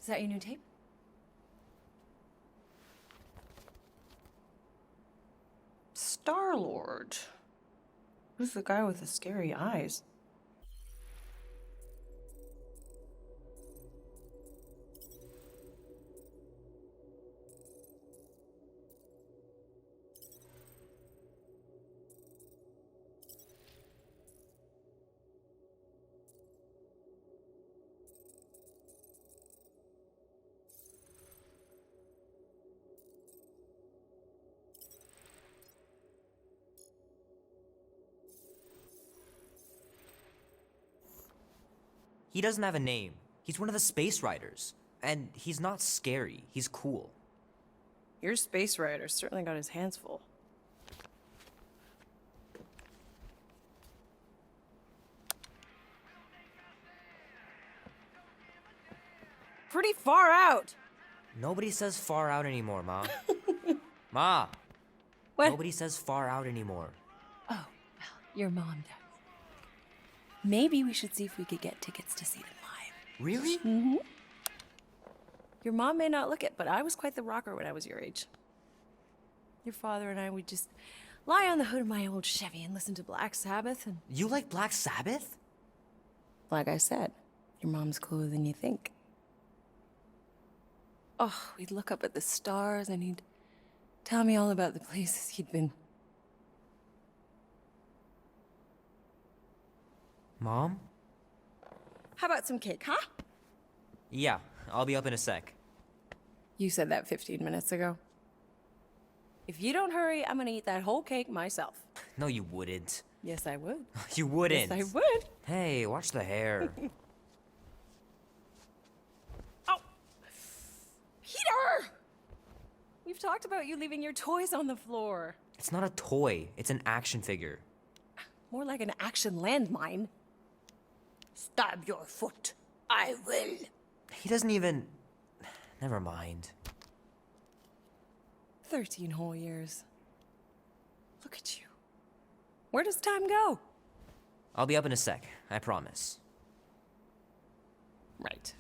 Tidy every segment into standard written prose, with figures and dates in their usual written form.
that your new tape? Star-Lord. Who's the guy with the scary eyes? He doesn't have a name. He's one of the space riders. And he's not scary. He's cool. Your space rider certainly got his hands full. Pretty far out. Nobody says far out anymore, Ma. Ma! What? Nobody says far out anymore. Oh, well, your mom does. Maybe we should see if we could get tickets to see them live. Really? Mm-hmm. Your mom may not look it, but I was quite the rocker when I was your age. Your father and I would just lie on the hood of my old Chevy and listen to Black Sabbath and... You like Black Sabbath? Like I said, your mom's cooler than you think. Oh, we'd look up at the stars and he'd tell me all about the places he'd been. Mom? How about some cake, huh? Yeah, I'll be up in a sec. You said that 15 minutes ago. If you don't hurry, I'm gonna eat that whole cake myself. No, you wouldn't. Yes, I would. You wouldn't. Yes, I would. Hey, watch the hair. Oh! Peter! We've talked about you leaving your toys on the floor. It's not a toy. It's an action figure. More like an action landmine. Stab your foot. I will. He doesn't even... Never mind. 13 whole years. Look at you. Where does time go? I'll be up in a sec, I promise. Right.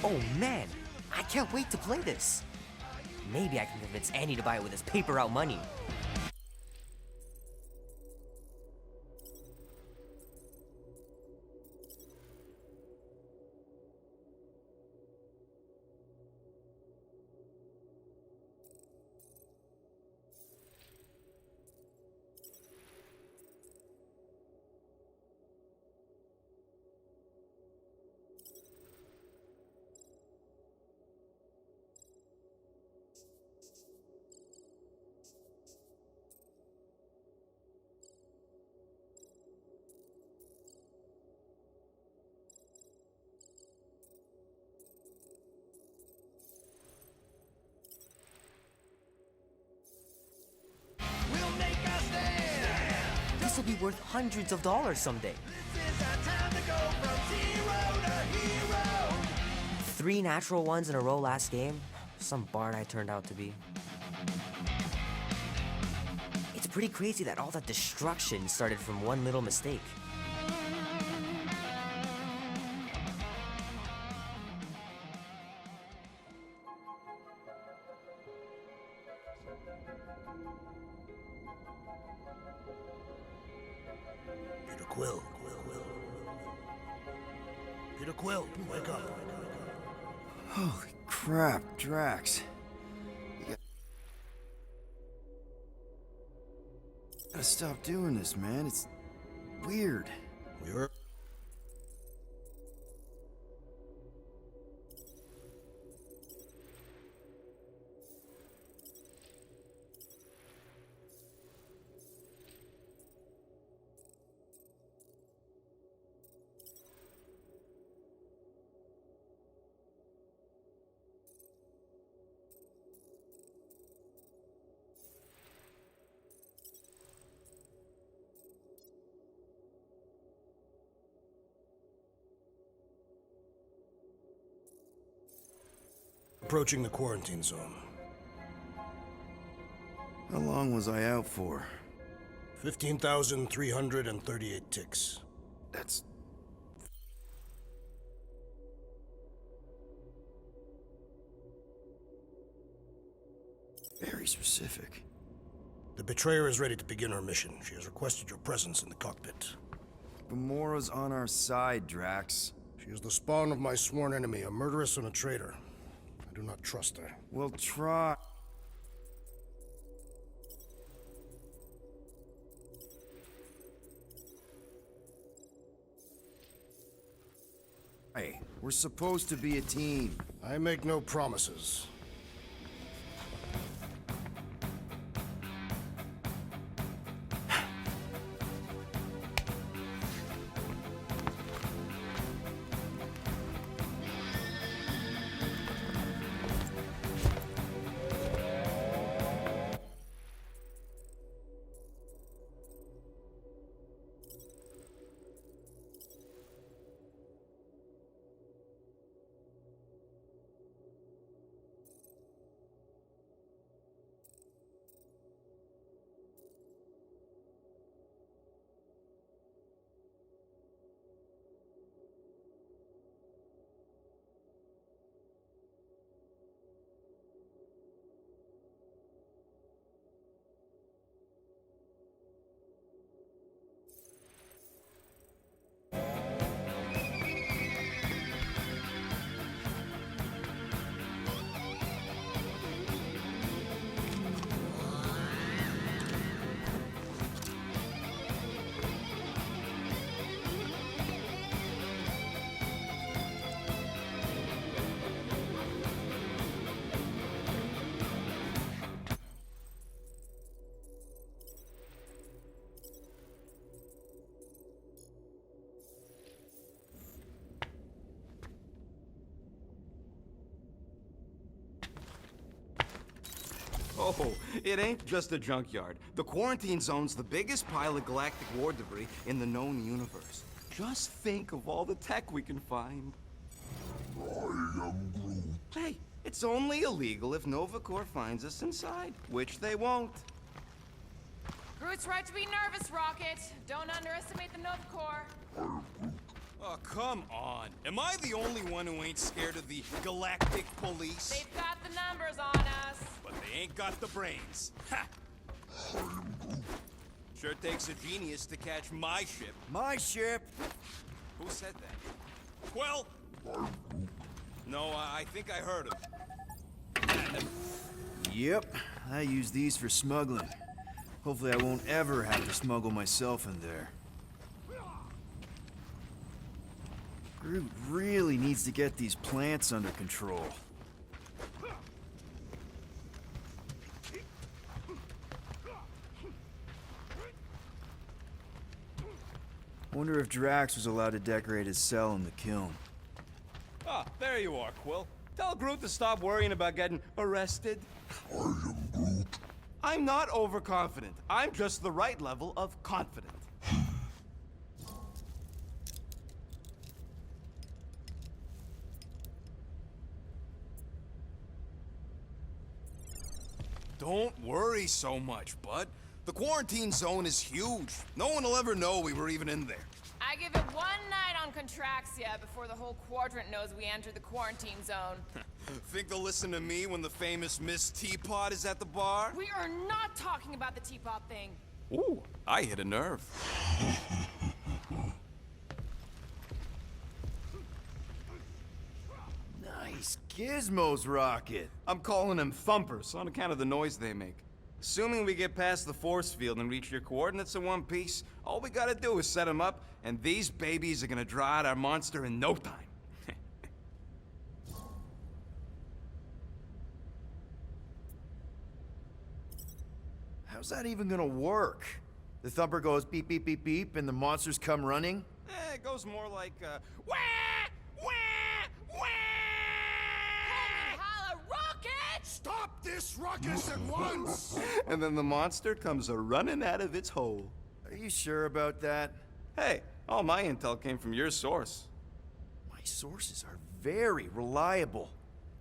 Oh man, I can't wait to play this. Maybe I can convince Annie to buy it with his paper out money. This will be worth hundreds of dollars someday. 3 natural ones in a row last game. Some barn I turned out to be. It's pretty crazy that all that destruction started from one little mistake. Peter Quill, wake up. Holy crap, Drax. You gotta stop doing this, man. It's weird. We're... Approaching the quarantine zone. How long was I out for? 15,338 ticks. That's... very specific. The betrayer is ready to begin her mission. She has requested your presence in the cockpit. Gamora's on our side, Drax. She is the spawn of my sworn enemy, a murderess and a traitor. I do not trust her. We'll try... Hey, we're supposed to be a team. I make no promises. Oh, it ain't just a junkyard. The quarantine zone's the biggest pile of galactic war debris in the known universe. Just think of all the tech we can find. Hey, it's only illegal if Nova Corps finds us inside, which they won't. Groot's right to be nervous, Rocket. Don't underestimate the Nova Corps. Oh, come on. Am I the only one who ain't scared of the galactic police? They've got the numbers on us. But they ain't got the brains. Ha! Sure takes a genius to catch my ship. My ship! Who said that? Well? No, I think I heard him. Yep, I use these for smuggling. Hopefully I won't ever have to smuggle myself in there. Groot really needs to get these plants under control. Wonder if Drax was allowed to decorate his cell in the kiln. Ah, there you are, Quill. Tell Groot to stop worrying about getting arrested. I am Groot. I'm not overconfident. I'm just the right level of confident. Don't worry so much, bud. The quarantine zone is huge. No one will ever know we were even in there. I give it one night on Contraxia before the whole quadrant knows we entered the quarantine zone. Think they'll listen to me when the famous Miss Teapot is at the bar? We are not talking about the teapot thing. Ooh, I hit a nerve. Nice gizmos, Rocket. I'm calling them thumpers on account of the noise they make. Assuming we get past the force field and reach your coordinates in one piece, all we gotta do is set them up, and these babies are gonna draw out our monster in no time. How's that even gonna work? The thumper goes beep, beep, beep, beep, and the monsters come running? It goes more like, wah! Wah! Wah! Holla, Rocket! Stop this ruckus at once! And then the monster comes a-running out of its hole. Are you sure about that? Hey, all my intel came from your source. My sources are very reliable.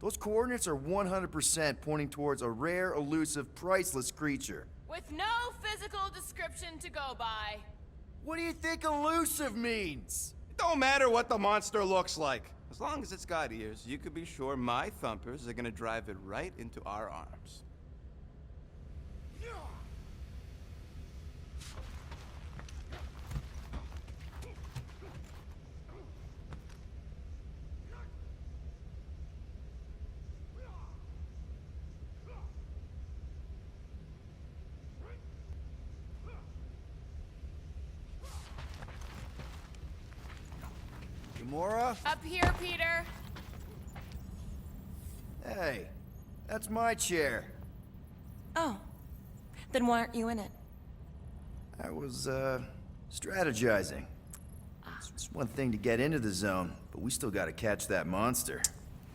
Those coordinates are 100% pointing towards a rare, elusive, priceless creature. With no physical description to go by. What do you think elusive means? It don't matter what the monster looks like. As long as it's got ears, you could be sure my thumpers are gonna drive it right into our arms. Gamora? Up here, Peter. Hey, that's my chair. Oh. Then why aren't you in it? I was, strategizing. It's one thing to get into the zone, but we still gotta catch that monster.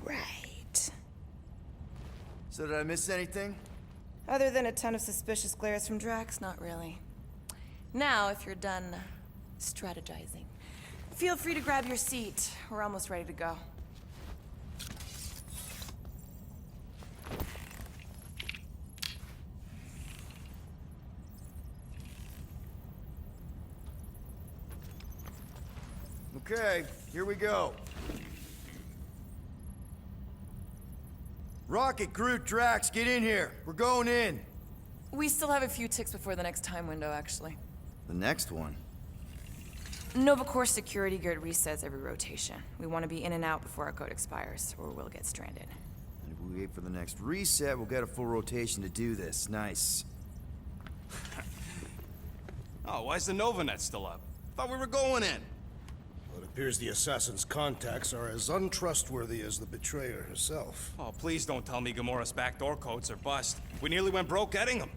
Right. So did I miss anything? Other than a ton of suspicious glares from Drax, not really. Now, if you're done strategizing, feel free to grab your seat. We're almost ready to go. Okay, here we go. Rocket, Groot, Drax, get in here. We're going in. We still have a few ticks before the next time window, actually. The next one? Nova Corps security grid resets every rotation. We want to be in and out before our code expires, or we'll get stranded. And if we wait for the next reset, we'll get a full rotation to do this. Nice. Oh, why's the Novanet still up? Thought we were going in. Well, it appears the assassin's contacts are as untrustworthy as the betrayer herself. Oh, please don't tell me Gamora's backdoor codes are bust. We nearly went broke getting them.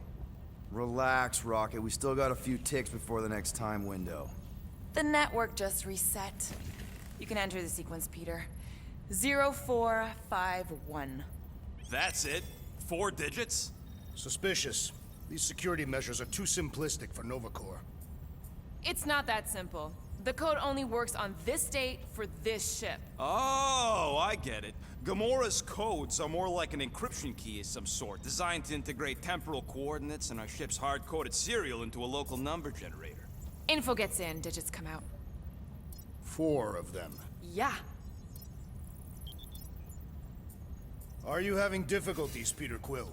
Relax, Rocket. We still got a few ticks before the next time window. The network just reset. You can enter the sequence, Peter. 0451. That's it? 4 digits? Suspicious. These security measures are too simplistic for Nova Corps. It's not that simple. The code only works on this date for this ship. Oh, I get it. Gamora's codes are more like an encryption key of some sort, designed to integrate temporal coordinates and our ship's hard-coded serial into a local number generator. Info gets in, digits come out. 4 of them. Yeah. Are you having difficulties, Peter Quill?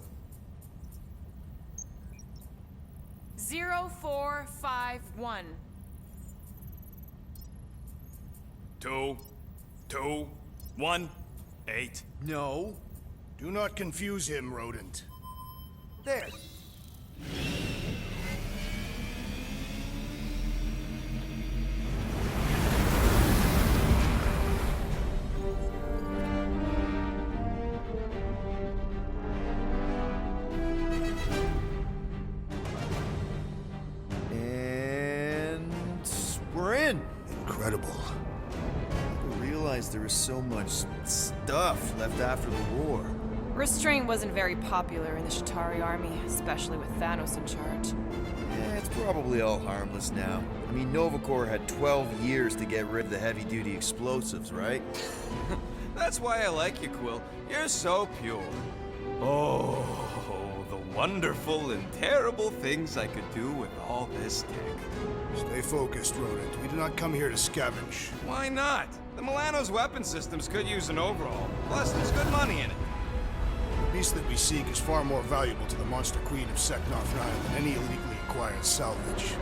0451. 2, 2, 1, 8. No. Do not confuse him, rodent. There. And we're in. Incredible. I didn't realize there was so much stuff left after the war. Restraint wasn't very popular in the Shatari army, especially with Thanos in charge. Yeah, it's probably all harmless now. I mean, Nova Corps had 12 years to get rid of the heavy-duty explosives, right? That's why I like you, Quill. You're so pure. Oh, the wonderful and terrible things I could do with all this tech. Stay focused, rodent. We do not come here to scavenge. Why not? The Milano's weapon systems could use an overhaul. Plus, there's good money in it. The beast that we seek is far more valuable to the monster queen of Seknarf 9 than any illegally acquired salvage.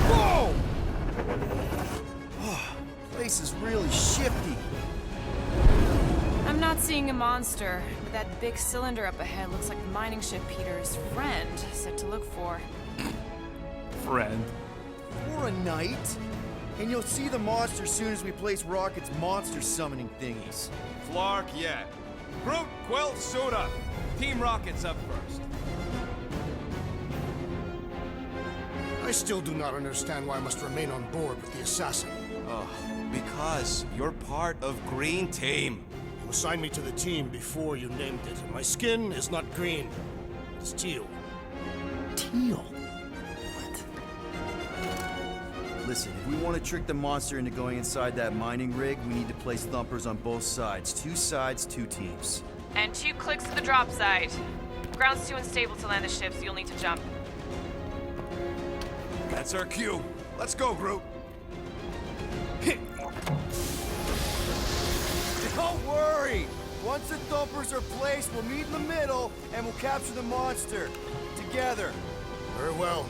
Whoa! Oh, place is really shifty. I'm not seeing a monster, but that big cylinder up ahead looks like the mining ship Peter's friend said to look for. Friend. For a night. And you'll see the monster soon as we place Rocket's monster summoning thingies. Flark, yeah. Groot, Quill, suit up. Team Rocket's up first. I still do not understand why I must remain on board with the assassin. Because you're part of Green Team. You assigned me to the team before you named it, and my skin is not green. It's teal. Teal. Listen, if we want to trick the monster into going inside that mining rig, we need to place thumpers on both sides. 2 sides, 2 teams. And 2 clicks to the drop site. Ground's too unstable to land the ship, so you'll need to jump. That's our cue. Let's go, Groot. Don't worry! Once the thumpers are placed, we'll meet in the middle, and we'll capture the monster. Together. Very well.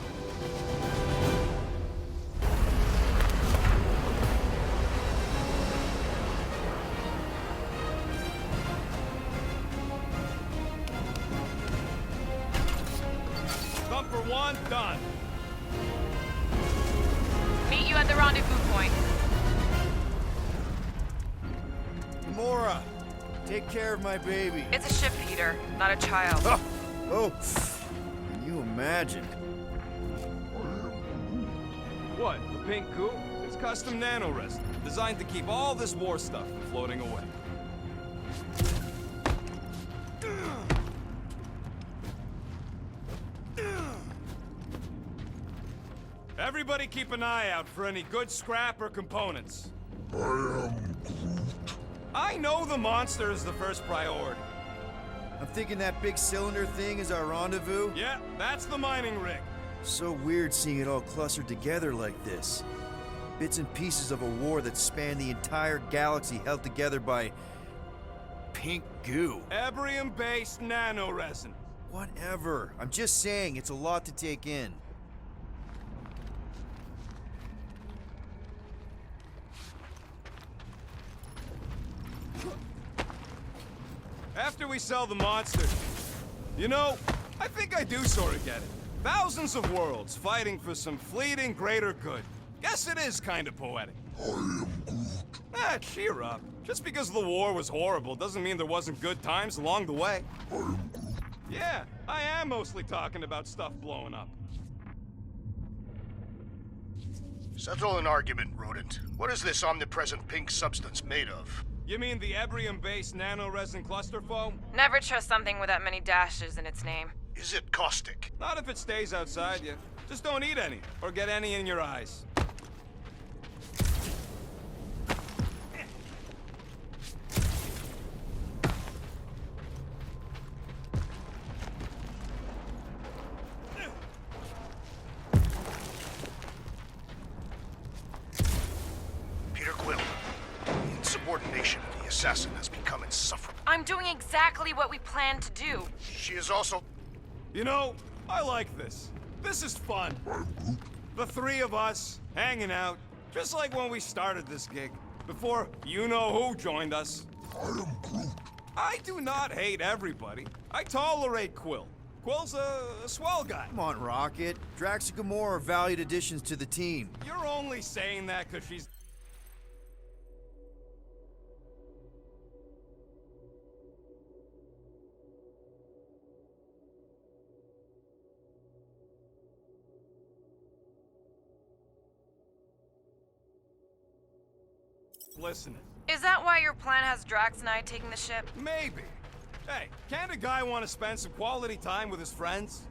Thumper 1, done. Meet you at the rendezvous point. Gamora, take care of my baby. It's a ship, Peter, not a child. Oh, can you imagine? What, the pink goo? It's custom nano-resin, designed to keep all this war stuff from floating away. Everybody keep an eye out for any good scrap or components. I know the monster is the first priority. I'm thinking that big cylinder thing is our rendezvous. Yeah, that's the mining rig. So weird seeing it all clustered together like this. Bits and pieces of a war that spanned the entire galaxy held together by... pink goo. Ebrium-based nano-resin. Whatever. I'm just saying, it's a lot to take in. After we sell the monster, you know, I think I do sort of get it. Thousands of worlds fighting for some fleeting greater good. Guess it is kind of poetic. Cheer up. Just because the war was horrible doesn't mean there wasn't good times along the way. Yeah, I am mostly talking about stuff blowing up. Settle an argument, rodent. What is this omnipresent pink substance made of? You mean the Ebrium-based nano-resin cluster foam? Never trust something with that many dashes in its name. Is it caustic? Not if it stays outside you. Just don't eat any, or get any in your eyes. Peter Quill. The insubordination of the assassin has become insufferable. I'm doing exactly what we planned to do. She is also... You know, I like this. This is fun. The 3 of us, hanging out, just like when we started this gig, before you-know-who joined us. I do not hate everybody. I tolerate Quill. Quill's a swell guy. Come on, Rocket. Drax and Gamora are valued additions to the team. You're only saying that because she's... listening. Is that why your plan has Drax and I taking the ship? Maybe. Hey, can't a guy want to spend some quality time with his friends?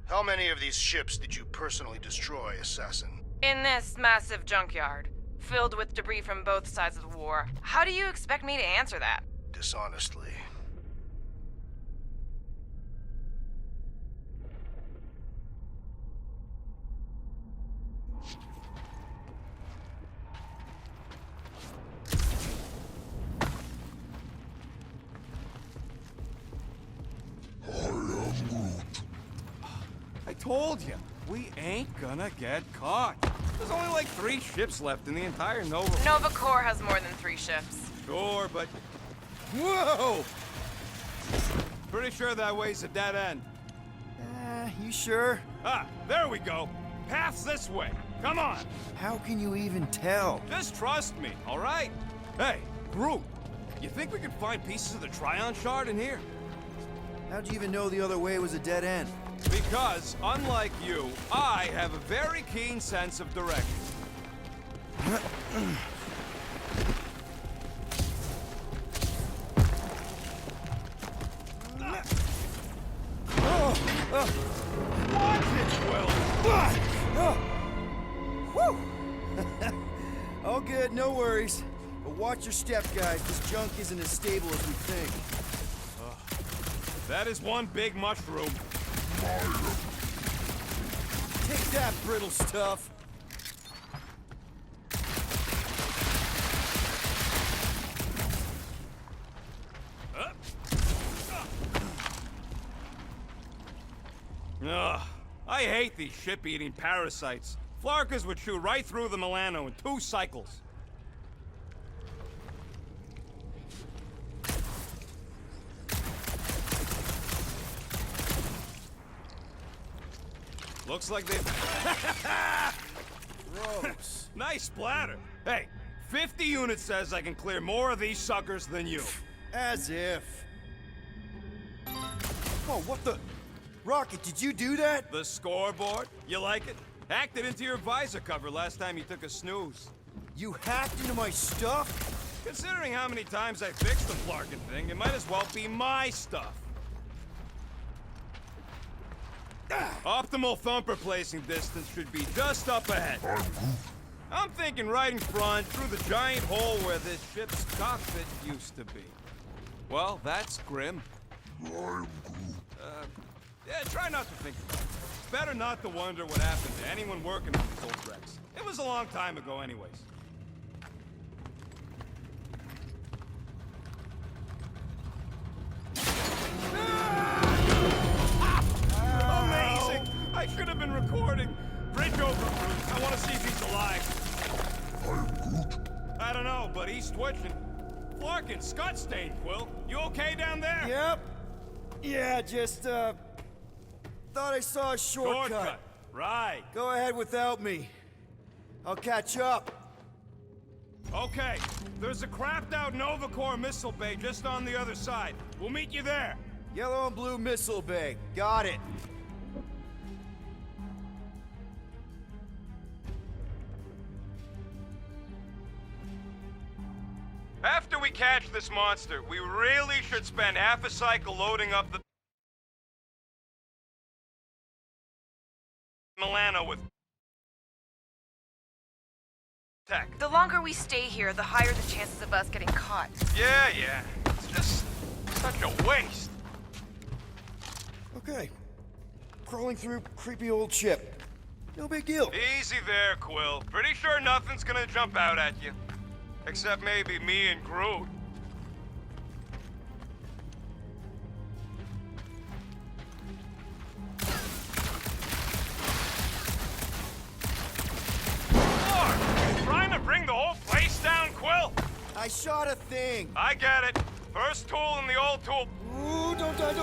How many of these ships did you personally destroy, Assassin? In this massive junkyard, filled with debris from both sides of the war. How do you expect me to answer that? Dishonestly. I told you, we ain't gonna get caught. There's only like 3 ships left in the entire Nova. Nova Corps has more than 3 ships. Sure, but... Whoa! Pretty sure that way's a dead end. You sure? Ah, there we go. Path's this way. Come on. How can you even tell? Just trust me, all right? Hey, Groot, you think we could find pieces of the Tryon Shard in here? How'd you even know the other way was a dead end? Because, unlike you, I have a very keen sense of direction. Watch it, Quill! Whew! All good, no worries. But watch your step, guys. This junk isn't as stable as we think. That is one big mushroom. Take that, brittle stuff. Ugh, I hate these ship-eating parasites. Flarkers would chew right through the Milano in 2 cycles. Looks like they... Gross. Nice splatter. Hey, 50 units says I can clear more of these suckers than you. As if. Oh, what the... Rocket, did you do that? The scoreboard? You like it? Hacked it into your visor cover last time you took a snooze. You hacked into my stuff? Considering how many times I fixed the Flarkin thing, it might as well be my stuff. Optimal thumper placing distance should be just up ahead. I'm thinking right in front, through the giant hole where this ship's cockpit used to be. Well, that's grim. Yeah, try not to think about it. It's better not to wonder what happened to anyone working on these old wrecks. It was a long time ago anyways. Amazing! I should have been recording. Bridge over, Bruce. I want to see if he's alive. I don't know, but he's twitching. Flarkin, Scott stain, Quill. You okay down there? Yep. Yeah, just, thought I saw a shortcut. Right. Go ahead without me. I'll catch up. Okay. There's a crapped-out Nova Corps missile bay just on the other side. We'll meet you there. Yellow and blue missile bay. Got it. After we catch this monster, we really should spend half a cycle loading up the Milano with tech. The longer we stay here, the higher the chances of us getting caught. Yeah. It's just such a waste. Okay. Crawling through creepy old ship. No big deal. Easy there, Quill. Pretty sure nothing's gonna jump out at you. Except maybe me and Groot. Lord, trying to bring the whole place down, Quill? I shot a thing. I get it. First tool in the old tool. Ooh, don't die.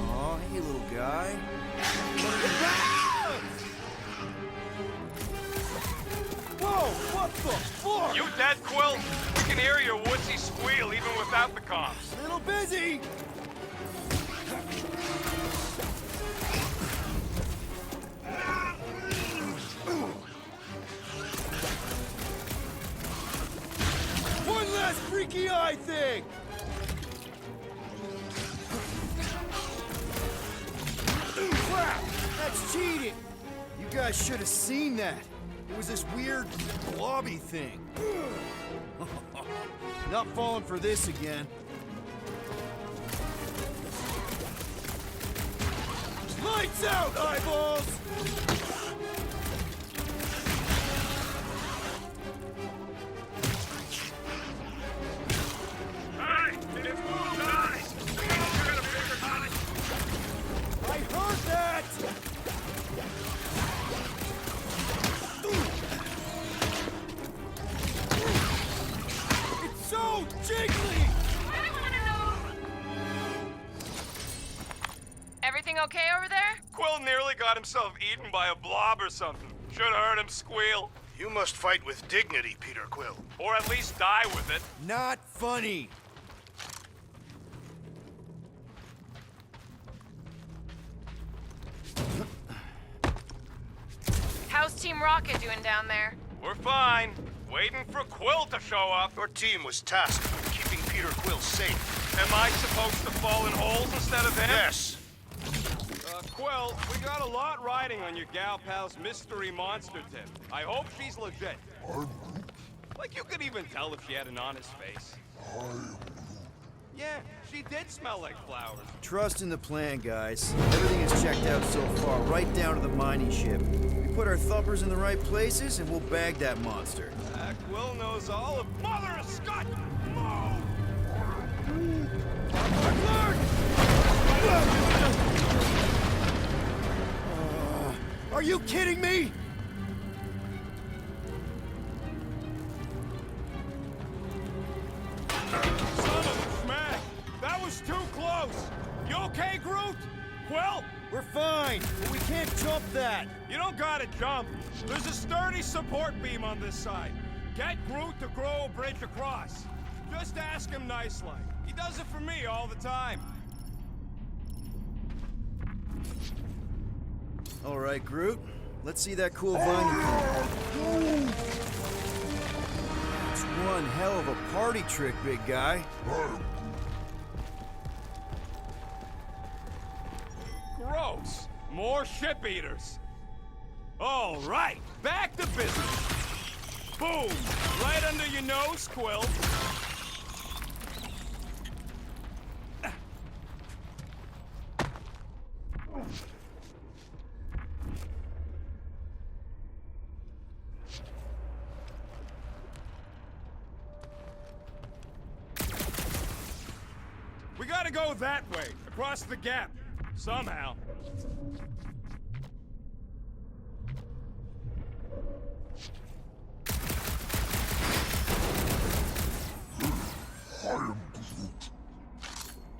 Aw, hey, little guy. Whoa, what the fuck? You dead, Quill? We can hear your woodsy squeal even without the comms. Little busy. One last freaky eye thing. Crap! That's cheating! You guys should have seen that. It was this weird blobby thing. Not falling for this again. Lights out, eyeballs! Hey, it's Quill, guys! I heard that! It's so jiggly! Everything okay over there? Quill nearly got himself eaten by a blob or something. Should have heard him squeal. You must fight with dignity, Peter Quill. Or at least die with it. Not funny. How's Team Rocket doing down there? We're fine. Waiting for Quill to show up. Your team was tasked with keeping Peter Quill safe. Am I supposed to fall in holes instead of him? Yes. Quill, we got a lot riding on your gal pal's mystery monster tip. I hope she's legit. Like, you could even tell if she had an honest face. Yeah, she did smell like flowers. Trust in the plan, guys. Everything is checked out so far, right down to the mining ship. We put our thumpers in the right places, and we'll bag that monster. Quill knows all of Mother of Scott! Oh. Are you kidding me? Son of a smack! That was too close! You okay, Groot? Quill? We're fine, but we can't jump that. You don't gotta jump. There's a sturdy support beam on this side. Get Groot to grow a bridge across. Just ask him nice-like. He does it for me all the time. All right, Groot. Let's see that cool vine. It's one hell of a party trick, big guy. Gross. More ship eaters. All right, back to business. Boom! Right under your nose, Quill. We gotta go that way, across the gap. Somehow.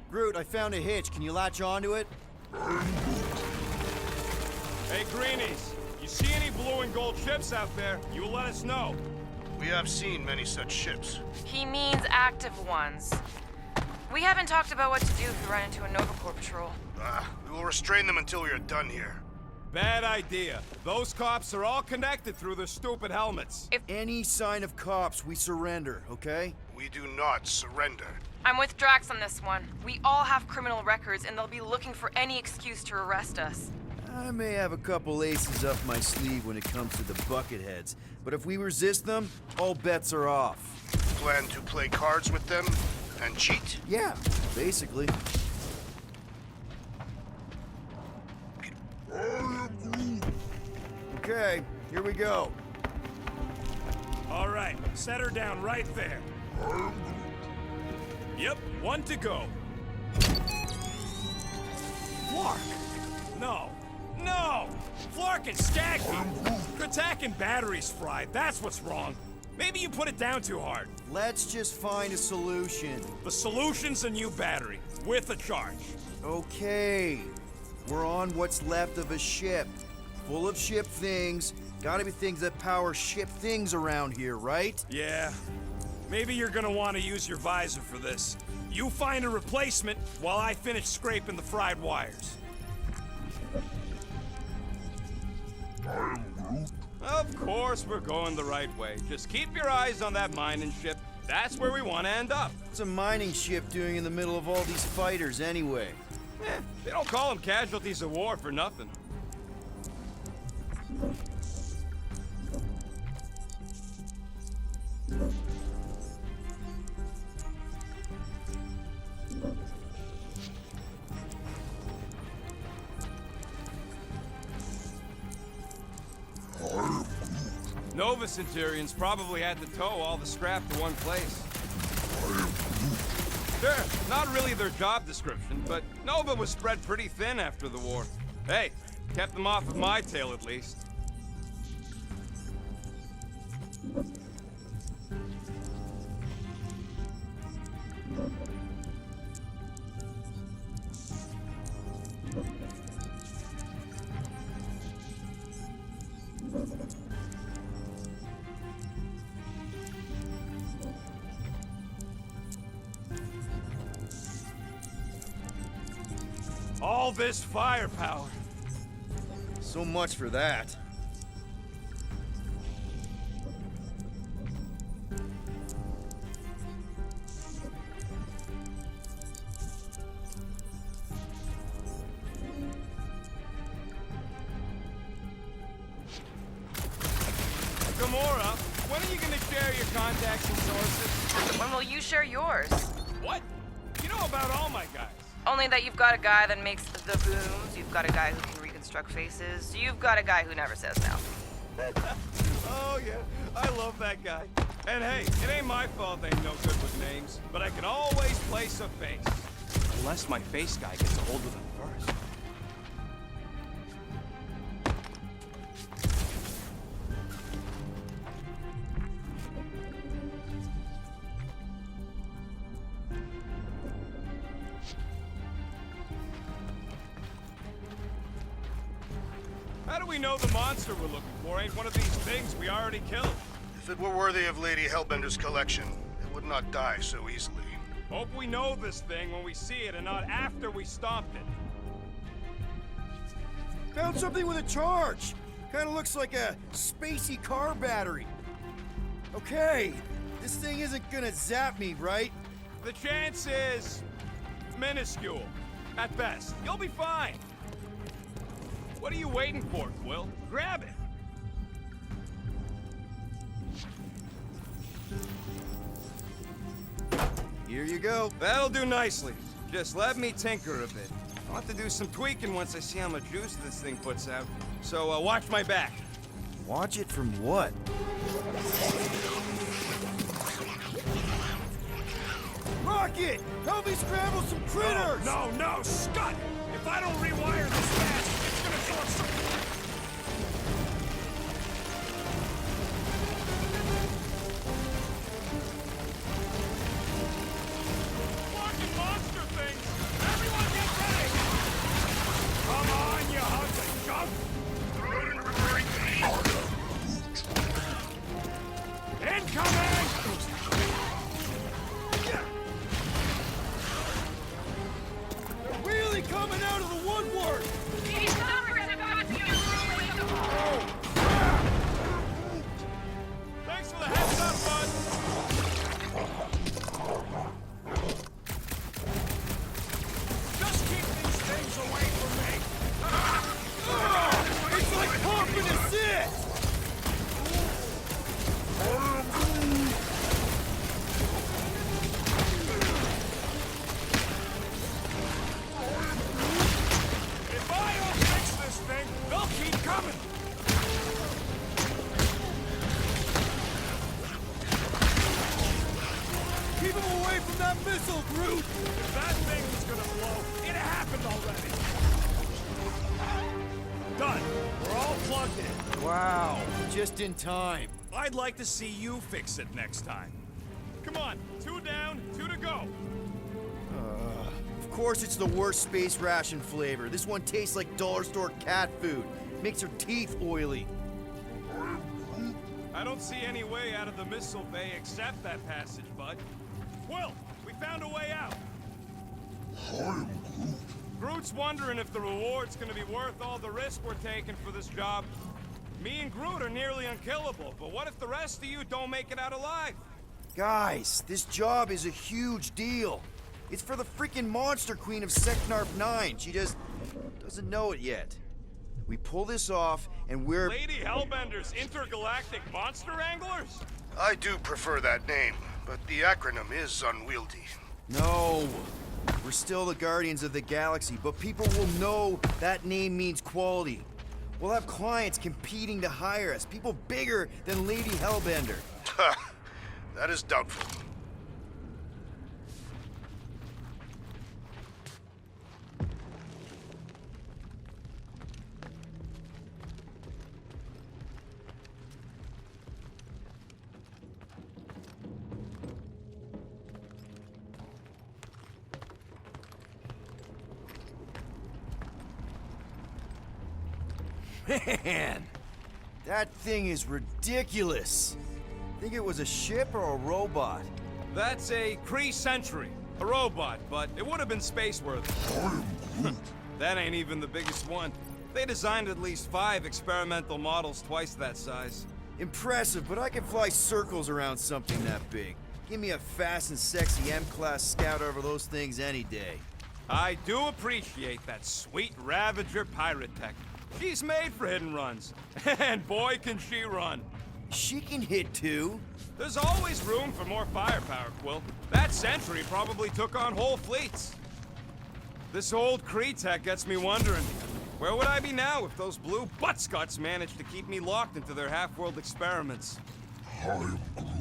Groot, I found a hitch. Can you latch onto it? Hey, Greenies, you see any blue and gold ships out there, you will let us know. We have seen many such ships. He means active ones. We haven't talked about what to do if we run into a Nova Corps patrol. We will restrain them until we are done here. Bad idea. Those cops are all connected through their stupid helmets. Any sign of cops, we surrender, okay? We do not surrender. I'm with Drax on this one. We all have criminal records, and they'll be looking for any excuse to arrest us. I may have a couple aces up my sleeve when it comes to the bucketheads, but if we resist them, all bets are off. Plan to play cards with them and cheat? Yeah, basically. Okay, here we go. All right, set her down right there. Yep, one to go. Flark! No! No! Flark and Skaggy! Attack and batteries fried, that's what's wrong. Maybe you put it down too hard. Let's just find a solution. The solution's a new battery, with a charge. Okay, we're on what's left of a ship. Full of ship things. Gotta be things that power ship things around here, right? Yeah. Maybe you're gonna want to use your visor for this. You find a replacement while I finish scraping the fried wires. Of course we're going the right way. Just keep your eyes on that mining ship. That's where we want to end up. What's a mining ship doing in the middle of all these fighters anyway? They don't call them casualties of war for nothing. Nova Centurions probably had to tow all the scrap to one place. Sure, not really their job description, but Nova was spread pretty thin after the war. Hey, kept them off of my tail at least. All this firepower. So much for that. Gamora, when are you gonna share your contacts and sources? When will you share yours? What? You know about all my guys. Only that you've got a guy that makes the booms, you've got a guy who can reconstruct faces, you've got a guy who never says no. Oh, yeah. I love that guy. And hey, it ain't my fault they ain't no good with names, but I can always place a face. Unless my face guy gets a hold of them first. How do we know the monster we're looking for ain't one of these things we already killed? If it were worthy of Lady Hellbender's collection, it would not die so easily. Hope we know this thing when we see it and not after we stomped it. Found something with a charge. Kind of looks like a spacey car battery. Okay, this thing isn't gonna zap me, right? The chance is minuscule, at best. You'll be fine. What are you waiting for, Quill? Grab it. Here you go. That'll do nicely. Just let me tinker a bit. I'll have to do some tweaking once I see how much juice this thing puts out. So watch my back. Watch it from what? Rocket! Help me scramble some critters! No, Scott! If I don't rewire this fast, it's gonna go some... Fucking monster things! Everyone get ready! Come on, you ugly junk! Incoming! Really coming out of the woodwork! Thanks for the heads up, bud! Just keep these things away from me! It's like pumping assist! If I don't fix this thing, they'll keep coming! Keep him away from that missile, Groot! If that thing was gonna blow, it happened already! Done. We're all plugged in. Wow, just in time. I'd like to see you fix it next time. Come on, 2 down, 2 to go. Of course it's the worst space ration flavor. This one tastes like dollar store cat food. Makes her teeth oily. I don't see any way out of the missile bay except that passage, bud. Quill, we found a way out. Groot's wondering if the reward's gonna be worth all the risk we're taking for this job. Me and Groot are nearly unkillable, but what if the rest of you don't make it out alive? Guys, this job is a huge deal. It's for the freaking Monster Queen of Seknarf 9. She just doesn't know it yet. We pull this off, and we're... Lady Hellbender's intergalactic monster anglers? I do prefer that name, but the acronym is unwieldy. No. We're still the Guardians of the Galaxy, but people will know that name means quality. We'll have clients competing to hire us, people bigger than Lady Hellbender. That is doubtful. Man, that thing is ridiculous. Think it was a ship or a robot? That's a Kree Sentry. A robot, but it would have been space-worthy. That ain't even the biggest one. They designed at least 5 experimental models twice that size. Impressive, but I can fly circles around something that big. Give me a fast and sexy M-Class Scout over those things any day. I do appreciate that sweet Ravager pirate tech. She's made for hidden runs. And boy, can she run. She can hit too. There's always room for more firepower, Quill. That sentry probably took on whole fleets. This old Kree tech gets me wondering, where would I be now if those blue buttscots managed to keep me locked into their half-world experiments? I am Groot.